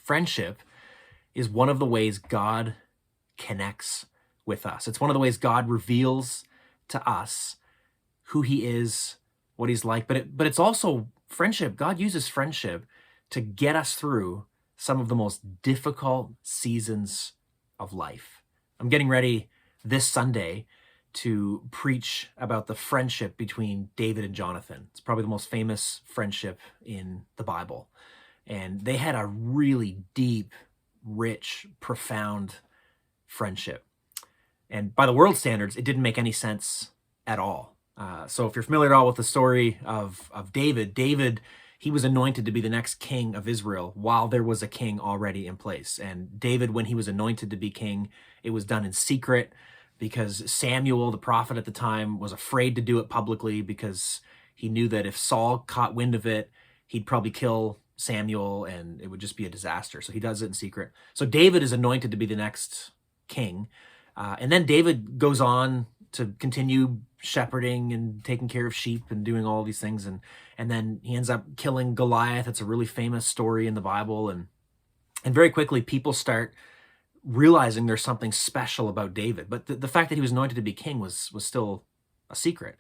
Friendship is one of the ways God connects with us. It's one of the ways God reveals to us who he is, what he's like, but it's also friendship. God uses friendship to get us through some of the most difficult seasons of life. I'm getting ready this Sunday to preach about the friendship between David and Jonathan. It's probably the most famous friendship in the Bible. And they had a really deep, rich, profound friendship. And by the world standards, it didn't make any sense at all. So if you're familiar at all with the story of David, he was anointed to be the next king of Israel while there was a king already in place. And David, when he was anointed to be king, it was done in secret because Samuel, the prophet at the time, was afraid to do it publicly because he knew that if Saul caught wind of it, he'd probably kill Samuel and it would just be a disaster. So he does it in secret. So David is anointed to be the next king. And then David goes on to continue shepherding and taking care of sheep and doing all these things. And then he ends up killing Goliath. It's a really famous story in the Bible. And very quickly, people start realizing there's something special about David. But the fact that he was anointed to be king was still a secret.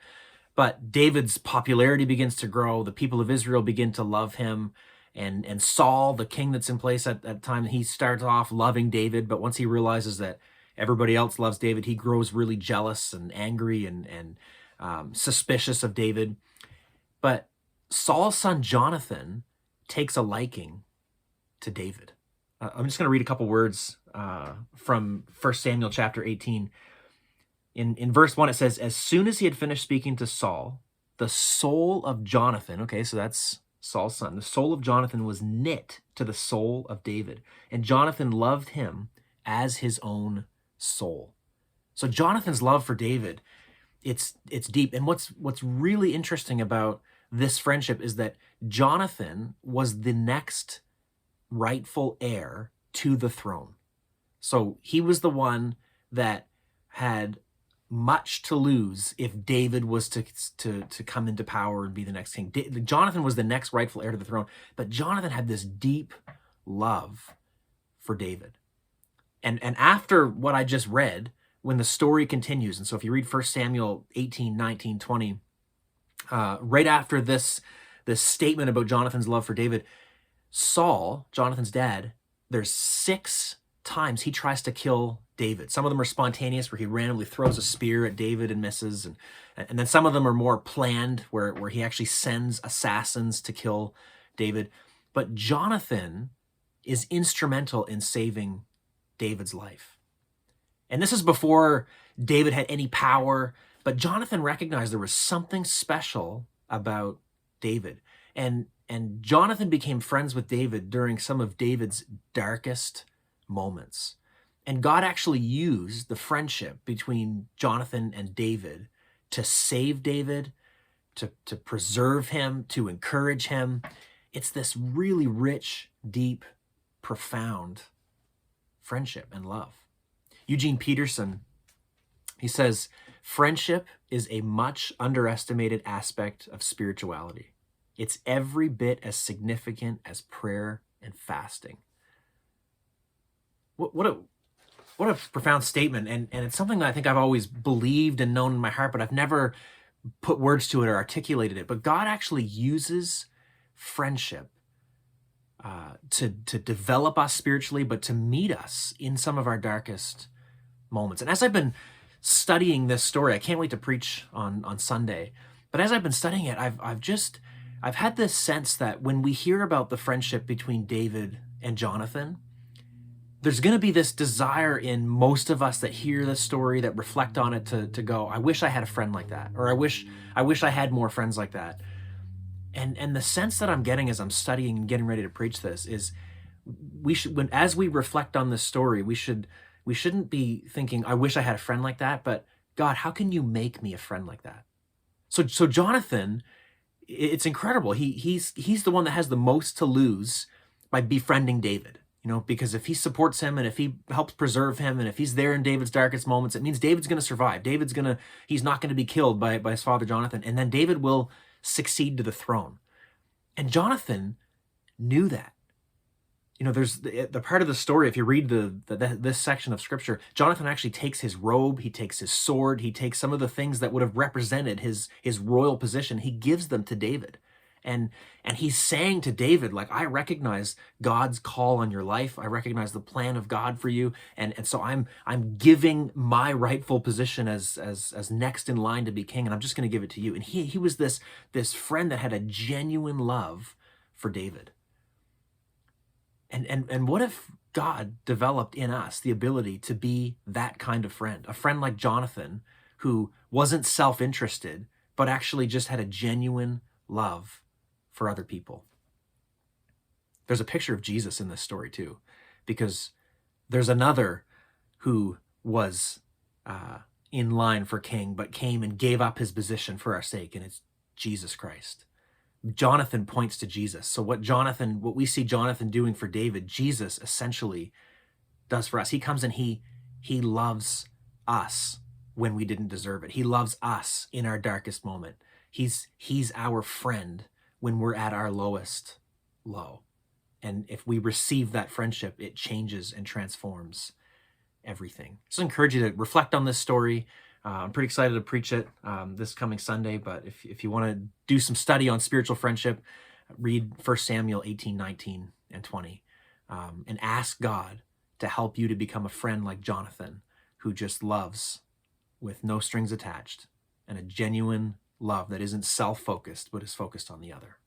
But David's popularity begins to grow. The people of Israel begin to love him. And Saul, the king that's in place at that time, he starts off loving David. But once he realizes that everybody else loves David, he grows really jealous and angry and suspicious of David. But Saul's son Jonathan takes a liking to David. I'm just going to read a couple words from 1 Samuel chapter 18. In verse 1, it says, "As soon as he had finished speaking to Saul, the soul of Jonathan," okay, so that's Saul's son, "the soul of Jonathan was knit to the soul of David, and Jonathan loved him as his own soul." So Jonathan's love for David, it's deep. And what's really interesting about this friendship is that Jonathan was the next rightful heir to the throne. So he was the one that had much to lose if David was to come into power and be the next king. Jonathan was the next rightful heir to the throne, but Jonathan had this deep love for David. And after what I just read, when the story continues, and so if you read 1 Samuel 18, 19, 20, right after this statement about Jonathan's love for David, Saul, Jonathan's dad, there's 6 times he tries to kill David. Some of them are spontaneous, where he randomly throws a spear at David and misses. And then some of them are more planned, where he actually sends assassins to kill David. But Jonathan is instrumental in saving David's life. And this is before David had any power, but Jonathan recognized there was something special about David. And Jonathan became friends with David during some of David's darkest moments. And God actually used the friendship between Jonathan and David to save David, to preserve him, to encourage him. It's this really rich, deep, profound friendship and love. Eugene Peterson, he says, "Friendship is a much underestimated aspect of spirituality. It's every bit as significant as prayer and fasting." What a profound statement. And it's something that I think I've always believed and known in my heart, but I've never put words to it or articulated it. But God actually uses friendship to develop us spiritually, but to meet us in some of our darkest moments. And as I've been studying this story, I can't wait to preach on Sunday, but as I've been studying it, I've had this sense that when we hear about the friendship between David and Jonathan, there's going to be this desire in most of us that hear this story, that reflect on it, to go, I wish I had a friend like that, or I wish I had more friends like that. And the sense that I'm getting as I'm studying and getting ready to preach this is, as we reflect on this story, we shouldn't be thinking, I wish I had a friend like that, but God, how can you make me a friend like that? So Jonathan, it's incredible. He's the one that has the most to lose by befriending David. Because if he supports him and if he helps preserve him and if he's there in David's darkest moments, it means David's going to survive. He's not going to be killed by his father Jonathan. And then David will succeed to the throne. And Jonathan knew that. there's the part of the story, if you read this section of scripture, Jonathan actually takes his robe, he takes his sword, he takes some of the things that would have represented his royal position, he gives them to David. And he's saying to David, like, I recognize God's call on your life. I recognize the plan of God for you. And so I'm giving my rightful position as next in line to be king, and I'm just going to give it to you. And he was this friend that had a genuine love for David. And what if God developed in us the ability to be that kind of friend, a friend like Jonathan, who wasn't self-interested, but actually just had a genuine love for other people? There's a picture of Jesus in this story too, because there's another who was in line for king, but came and gave up his position for our sake, and it's Jesus Christ. Jonathan points to Jesus. So what we see Jonathan doing for David, Jesus essentially does for us. He comes and he loves us when we didn't deserve it. He loves us in our darkest moment. He's our friend when we're at our lowest low. And if we receive that friendship, it changes and transforms everything. So I encourage you to reflect on this story. I'm pretty excited to preach it this coming Sunday, but if you want to do some study on spiritual friendship, read 1 Samuel 18, 19, and 20, and ask God to help you to become a friend like Jonathan, who just loves with no strings attached, and a genuine love that isn't self-focused, but is focused on the other.